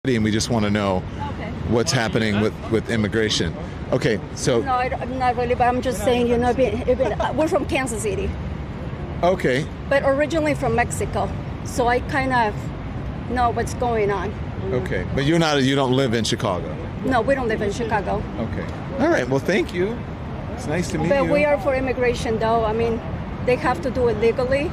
and we just want to know what's happening with immigration. Okay, so No, I'm not really, but I'm just saying, we're from Kansas City, okay, but originally from Mexico, so I kind of know what's going on. okay, but you don't live in Chicago. No, we don't live in Chicago. Okay, all right. Well, thank you. It's nice to meet But you. we are for immigration, though. I mean, they have to do it legally,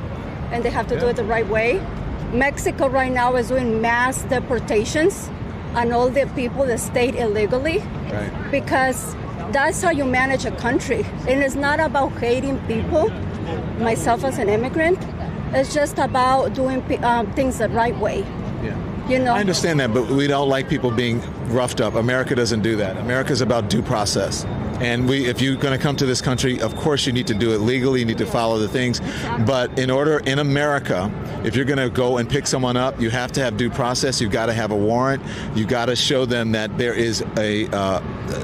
and they have to do it the right way. Mexico right now is doing mass deportations on all the people that stayed illegally, Right. because that's how you manage a country. And it's not about hating people. Myself as an immigrant, it's just about doing things the right way. Yeah. You know, I understand that, but we don't like people being roughed up. America doesn't do that. America's about due process. And if you're going to come to this country, of course you need to do it legally, you need to follow the things. But in America, if you're going to go and pick someone up, you have to have due process. You've got to have a warrant. You've got to show them that there is a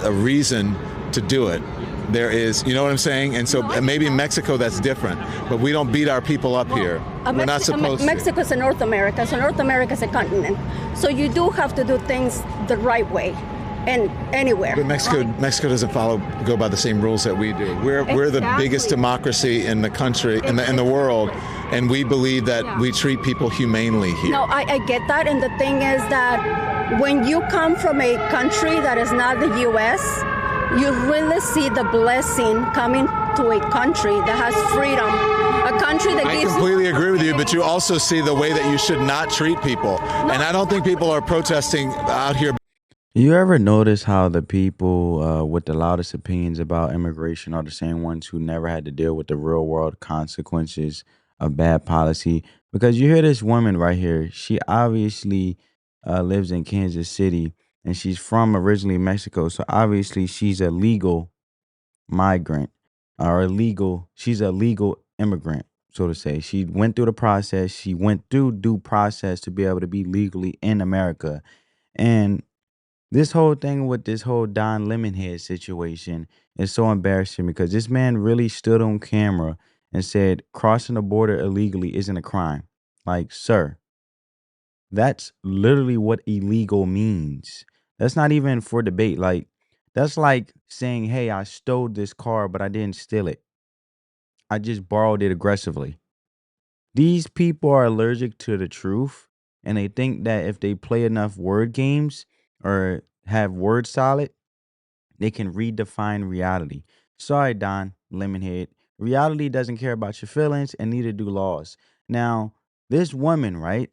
reason to do it. There is, you know what I'm saying? And so maybe in Mexico that's different, but we don't beat our people up here. We're not supposed to. Mexico is in North America, so North America is a continent. So you do have to do things the right way, and anywhere. But Mexico doesn't go by the same rules that we do. We're the biggest democracy in the country, in the world, and we believe that we treat people humanely here. No, I get that, and the thing is that when you come from a country that is not the U.S., you really see the blessing coming to a country that has freedom, a country that gives. I completely agree with you, but you also see the way that you should not treat people, and I don't think people are protesting out here. You ever notice how the people with the loudest opinions about immigration are the same ones who never had to deal with the real world consequences of bad policy? Because you hear this woman right here, she obviously lives in Kansas City and she's from originally Mexico. So obviously she's a legal migrant or she's a legal immigrant, so to say. She went through the process. She went through due process to be able to be legally in America. And this whole thing with this whole Don Lemonhead situation is so embarrassing because this man really stood on camera and said crossing the border illegally isn't a crime. Like, sir, that's literally what illegal means. That's not even for debate. Like, that's like saying, hey, I stole this car, but I didn't steal it. I just borrowed it aggressively. These people are allergic to the truth, and they think that if they play enough word games or have word salad, they can redefine reality. Sorry, Don Lemonhead. Reality doesn't care about your feelings, and neither do laws. Now, this woman, right,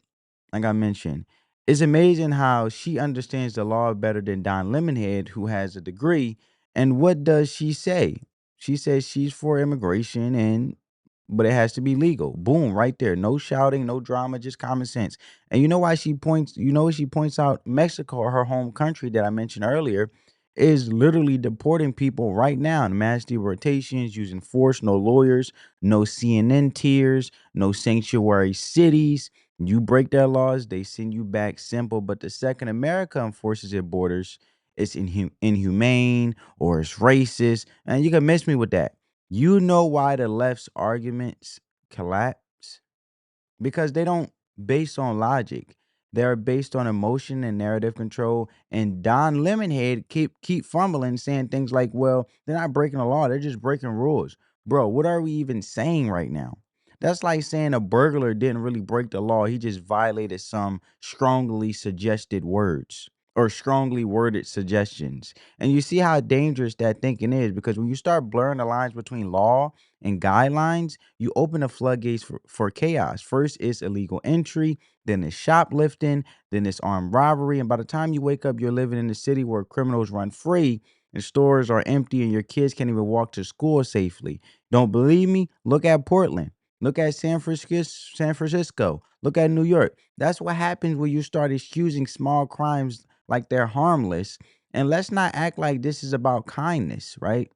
like I mentioned, it's amazing how she understands the law better than Don Lemonhead, who has a degree. And what does she say? She says she's for immigration but it has to be legal. Boom, right there. No shouting, no drama, just common sense. And you know why she points out Mexico, her home country that I mentioned earlier, is literally deporting people right now in mass deportations using force, no lawyers, no CNN tiers, no sanctuary cities. You break their laws, they send you back simple. But the second America enforces its borders, it's inhumane or it's racist. And you can miss me with that. You know why the left's arguments collapse? Because they don't based on logic. They're based on emotion and narrative control. And Don Lemonhead keep fumbling, saying things like, well, they're not breaking the law, they're just breaking rules. Bro, what are we even saying right now? That's like saying a burglar didn't really break the law. He just violated some strongly suggested words or strongly worded suggestions. And you see how dangerous that thinking is, because when you start blurring the lines between law and guidelines, you open the floodgates for chaos. First, it's illegal entry, then it's shoplifting, then it's armed robbery. And by the time you wake up, you're living in a city where criminals run free and stores are empty and your kids can't even walk to school safely. Don't believe me? Look at Portland. Look at San Francisco. Look at New York. That's what happens when you start excusing small crimes like they're harmless. And let's not act like this is about kindness, right?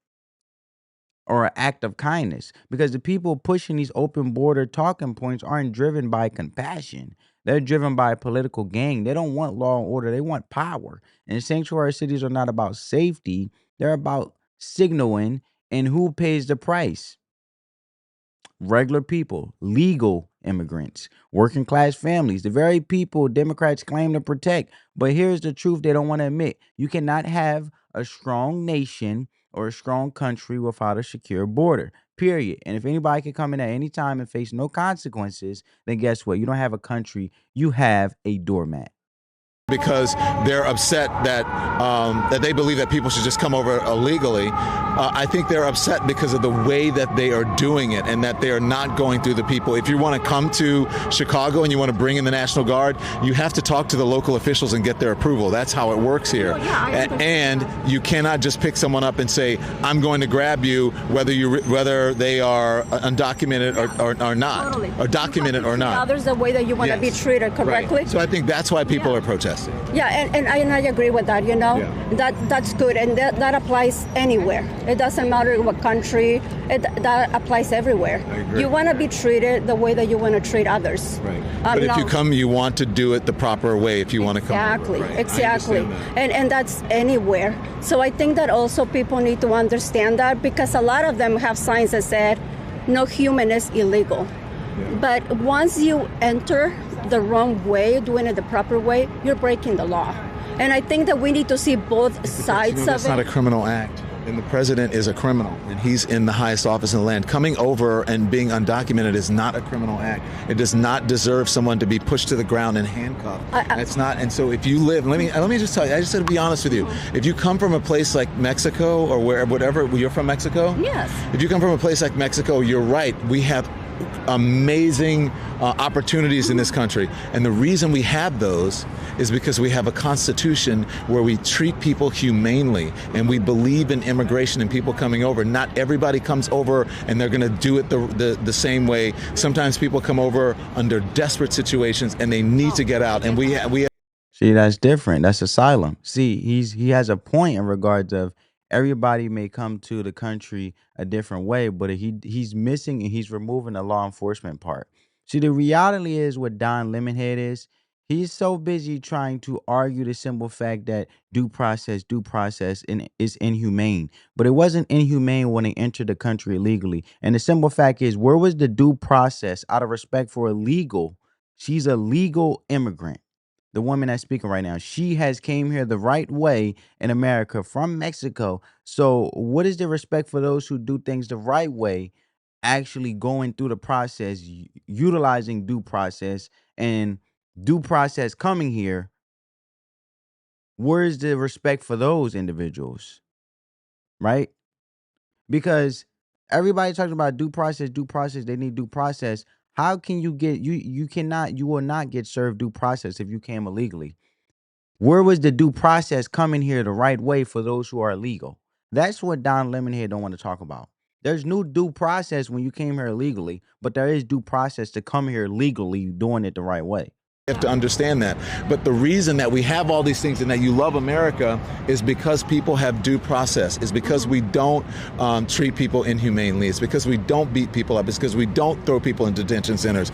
Or an act of kindness, because the people pushing these open border talking points aren't driven by compassion. They're driven by a political gain. They don't want law and order. They want power. And sanctuary cities are not about safety. They're about signaling, and who pays the price? Regular people, legal immigrants, working class families, the very people Democrats claim to protect. But here's the truth they don't want to admit. You cannot have a strong nation or a strong country without a secure border, period. And if anybody can come in at any time and face no consequences, then guess what? You don't have a country, you have a doormat. Because they're upset that that they believe that people should just come over illegally. I think they're upset because of the way that they are doing it and that they are not going through the people. If you want to come to Chicago and you want to bring in the National Guard, you have to talk to the local officials and get their approval. That's how it works here. And you cannot just pick someone up and say, I'm going to grab you, whether they are undocumented or not, Totally. or documented or not. Others the way that you want to be treated correctly. Right. So I think that's why people are protesting. Yeah, and I agree with that, that's good, and that applies anywhere. It doesn't matter what country, that applies everywhere. I agree. You want to be treated the way that you want to treat others. Right. But if you come, you want to do it the proper way if you want to come. Exactly. And that's anywhere. So I think that also people need to understand that, because a lot of them have signs that said, no human is illegal. Yeah. But once you enter the wrong way, doing it the proper way, you're breaking the law. And I think that we need to see both sides of it. It's not a criminal act. And the president is a criminal, and he's in the highest office in the land. Coming over and being undocumented is not a criminal act. It does not deserve someone to be pushed to the ground and handcuffed. It's not. And so if you live, let me just tell you, I just got to be honest with you. If you come from a place like Mexico or whatever, you're from Mexico? Yes. If you come from a place like Mexico, you're right. We have amazing opportunities in this country. And the reason we have those is because we have a constitution where we treat people humanely, and we believe in immigration and people coming over. Not everybody comes over and they're going to do it the same way. Sometimes people come over under desperate situations and they need to get out. And we See, that's different. That's asylum. See, he has a point in regards of everybody may come to the country a different way, but he's missing and he's removing the law enforcement part. See, the reality is what Don Lemonhead is. He's so busy trying to argue the simple fact that due process is inhumane. But it wasn't inhumane when they entered the country illegally. And the simple fact is, where was the due process out of respect for illegal? She's a legal immigrant. The woman that's speaking right now, she has came here the right way in America from Mexico. So what is the respect for those who do things the right way, actually going through the process, utilizing due process and due process coming here? Where's the respect for those individuals? Right? Because everybody talking about due process, they need due process. How can you get, you will not get served due process if you came illegally. Where was the due process coming here the right way for those who are illegal? That's what Don Lemonhead don't want to talk about. There's no due process when you came here illegally, but there is due process to come here legally doing it the right way. You have to understand that. But the reason that we have all these things and that you love America is because people have due process. It's because we don't treat people inhumanely. It's because we don't beat people up. It's because we don't throw people in detention centers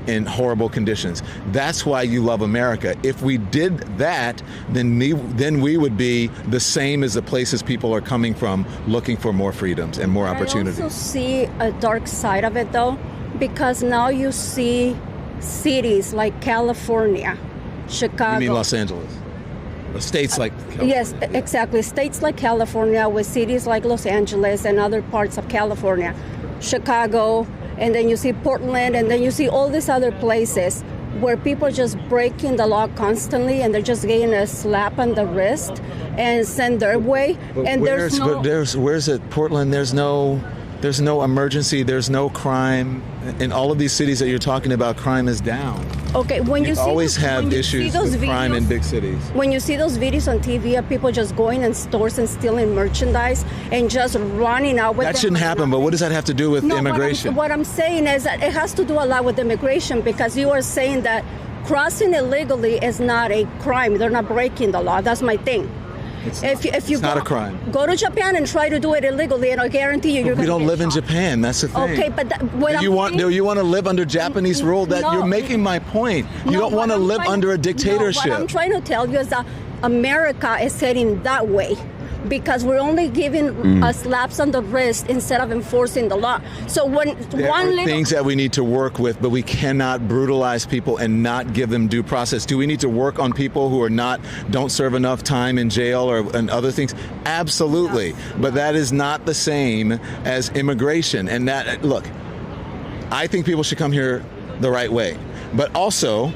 in horrible conditions. That's why you love America. If we did that, then we would be the same as the places people are coming from, looking for more freedoms and more opportunities. I also see a dark side of it, though, because now you see cities like California, Chicago. You mean Los Angeles? States like California. Yes, exactly. States like California, with cities like Los Angeles and other parts of California, Chicago, and then you see Portland, and then you see all these other places where people are just breaking the law constantly, and they're just getting a slap on the wrist and sent their way. But and where's it? Portland, there's no emergency, there's no crime. In all of these cities that you're talking about, crime is down. Okay, when you always have issues with crime in big cities. When you see those videos on TV of people just going in stores and stealing merchandise and just running out with that shouldn't happen, but what does that have to do with immigration? What I'm saying is that it has to do a lot with immigration, because you are saying that crossing illegally is not a crime. They're not breaking the law. That's my thing. It's not a crime. Go to Japan and try to do it illegally, and I guarantee you're going to. We don't live in Japan. That's the thing. Okay, but do you want to live under Japanese rule? You're making my point. You don't want to live under a dictatorship. What I'm trying to tell you is that America is heading that way. because we're only giving slaps on the wrist instead of enforcing the law. So when There one are little things that we need to work with, but we cannot brutalize people and not give them due process. Do we need to work on people who don't serve enough time in jail and other things? Absolutely. Yes. But that is not the same as immigration. And that, look, I think people should come here the right way. But also,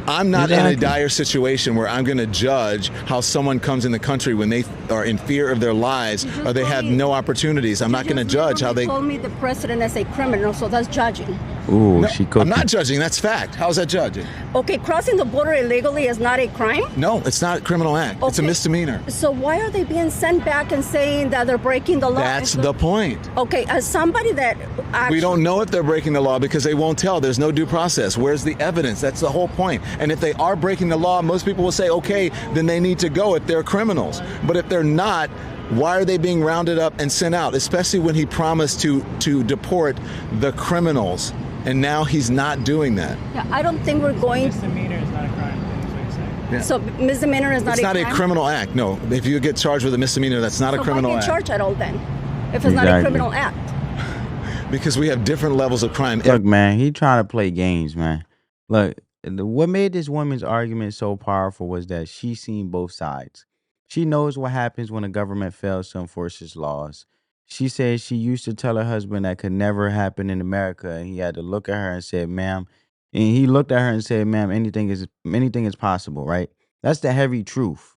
I'm not in a dire situation where I'm going to judge how someone comes in the country when they are in fear of their lives or they have no opportunities. I'm not going to judge how they told me the president as a criminal, so that's judging. Ooh, No, she cooked. I'm not judging. That's fact. How's that judging? Okay, crossing the border illegally is not a crime? No, it's not a criminal act. It's a Okay. misdemeanor. So why are they being sent back and saying that they're breaking the law? That's the point. Okay, as somebody that actually... We don't know if they're breaking the law because they won't tell. There's no due process. Where's the evidence? That's the whole point. And if they are breaking the law, most people will say, okay, then they need to go if they're criminals. But if they're not, why are they being rounded up and sent out? Especially when he promised to deport the criminals. And now he's not doing that. Yeah, I don't think we're going... Misdemeanor is not a crime, is what you're saying. Yeah. So misdemeanor is not It's a not crime? a criminal act. No, if you get charged with a misdemeanor, that's not a criminal why act. get charged at all then? If it's not a Exactly. criminal act. Because we have different levels of crime. Look, man, he trying to play games, man. Look, what made this woman's argument so powerful was that she seen both sides. She knows what happens when a government fails to enforce its laws. She said she used to tell her husband that could never happen in America, and he had to look at her and said, "Ma'am," and he looked at her and said, "Ma'am, anything is possible," right? That's the heavy truth,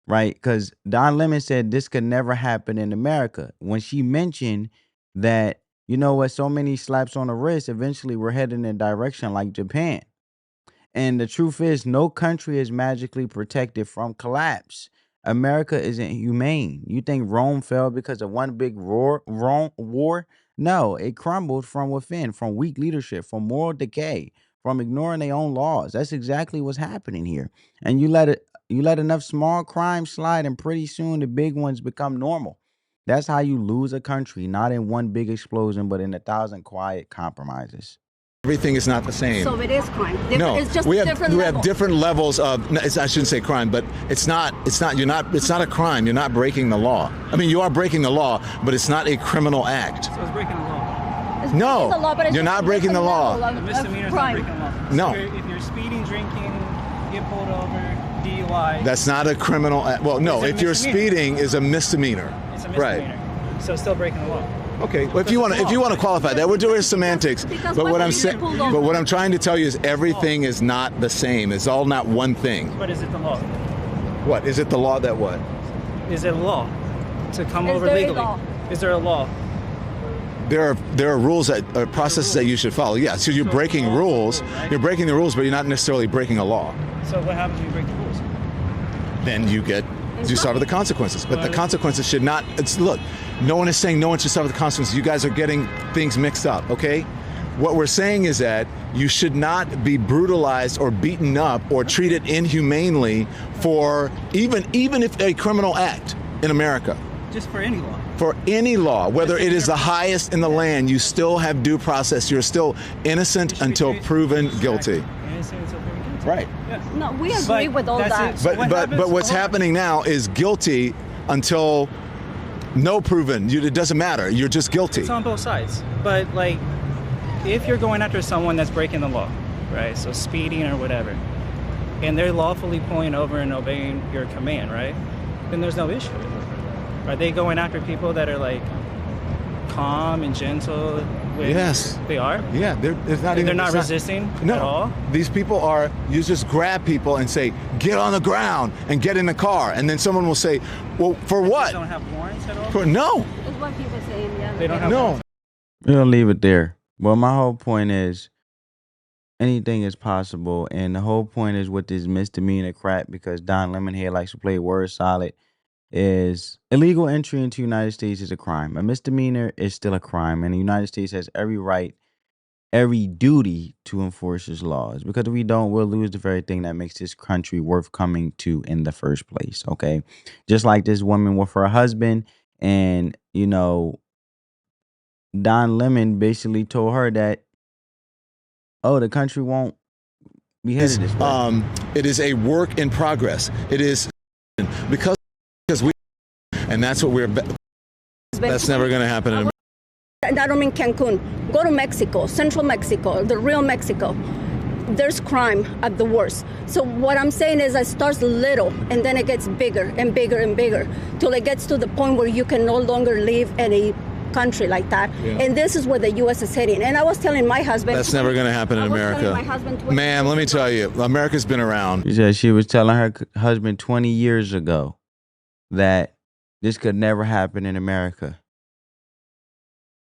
right? Because Don Lemon said this could never happen in America. When she mentioned that, you know what, so many slaps on the wrist, eventually we're heading in a direction like Japan. And the truth is, no country is magically protected from collapse. America isn't humane. You think Rome fell because of one big war? No, it crumbled from within, from weak leadership, from moral decay, from ignoring their own laws. That's exactly what's happening here. And you let enough small crimes slide, and pretty soon the big ones become normal. That's how you lose a country, not in one big explosion, but in 1,000 quiet compromises. Everything is not the same. So it is crime. No, It's just we different have levels. different levels of. I shouldn't say crime, but it's not a crime. You're not breaking the law. I mean, you are breaking the law, but it's not a criminal act. So it's breaking the law. It's No, breaking the law, but it's you're just not a breaking the different law. level A of misdemeanor is not crime. breaking the law. No. If you're speeding, drinking, get pulled over, DUI. That's not a criminal act. Well, no, It's a if you're misdemeanor. speeding, is a misdemeanor. It's a misdemeanor. Right. So it's still breaking the law. Okay. Well, if you want to qualify that, we're doing semantics. Because But what what I'm if you saying, get pulled over? but what I'm trying to tell you is everything is not the same. It's all not one thing. But is it the law? What is it? The law that what? Is it a law to come Is over there a legally? law? Is there a law? There are rules that are processes that you should follow. Yeah. So you're breaking rules. You're breaking the rules, but you're not necessarily breaking a law. So what happens when you break the rules? Then you suffer the consequences. But the consequences should not. Look, no one is saying no one should suffer the consequences. You guys are getting things mixed up. Okay. What we're saying is that you should not be brutalized or beaten up or treated inhumanely for even if a criminal act in America. Just for any law. For any law, whether it is the highest in the land, you still have due process. You're still innocent until proven guilty. Innocent until proven guilty. Right. Yeah. No, we agree But with all that's that. it. So what But happens- what's happening now is guilty until no proven. It doesn't matter. You're just guilty. It's on both sides. But like, if you're going after someone that's breaking the law, right? So speeding or whatever, and they're lawfully pulling over and obeying your command, right? Then there's no issue. Are they going after people that are like calm and gentle? Yes. They are? Yeah, they're not And even. they're not it's resisting No, at all? these people are. You just grab people and say, "Get on the ground and get in the car," and then someone will say, "Well, for They what?" don't have warrants at all? For no, That's what he was saying. Yeah. They don't have no. We'll leave it there. Well, my whole point is anything is possible. And the whole point is with this misdemeanor crap, because Don Lemon here likes to play word solid, is illegal entry into the United States is a crime. A misdemeanor is still a crime. And the United States has every right, every duty to enforce its laws. Because if we don't, we'll lose the very thing that makes this country worth coming to in the first place. Okay. Just like this woman with her husband, and, you know, Don Lemon basically told her that, oh, the country won't be headed this way. It is a work in progress. It is because we And that's what that's never going to happen in America. And I don't mean Cancun. Go to Mexico, Central Mexico, the real Mexico. There's crime at the worst. So what I'm saying is it starts little and then it gets bigger and bigger and bigger till it gets to the point where you can no longer live in a country like that. Yeah. And this is where the U.S. is heading. And I was telling my husband... That's never going to happen in America. Ma'am, let me tell you, America's been around. She said she was telling her husband 20 years ago that this could never happen in America.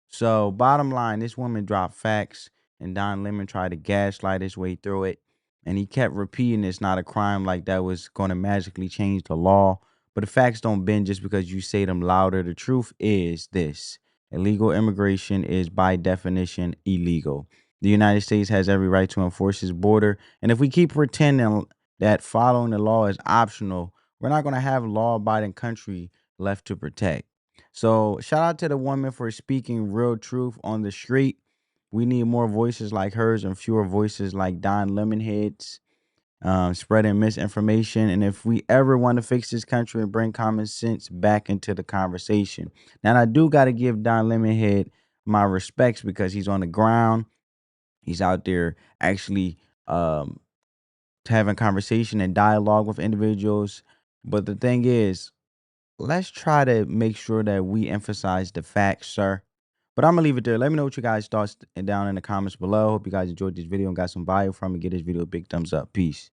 So bottom line, this woman dropped facts and Don Lemon tried to gaslight his way through it. And he kept repeating it's not a crime, like that was going to magically change the law. But the facts don't bend just because you say them louder. The truth is this. Illegal immigration is by definition illegal. The United States has every right to enforce its border. And if we keep pretending that following the law is optional, we're not going to have a law-abiding country left to protect. So shout out to the woman for speaking real truth on the street. We need more voices like hers and fewer voices like Don Lemonheads spreading misinformation. And if we ever want to fix this country and bring common sense back into the conversation. Now, I do got to give Don Lemonhead my respects because he's on the ground. He's out there actually having conversation and dialogue with individuals. But the thing is, let's try to make sure that we emphasize the facts, sir. But I'm going to leave it there. Let me know what you guys thoughts down in the comments below. Hope you guys enjoyed this video and got some value from it. Give this video a big thumbs up. Peace.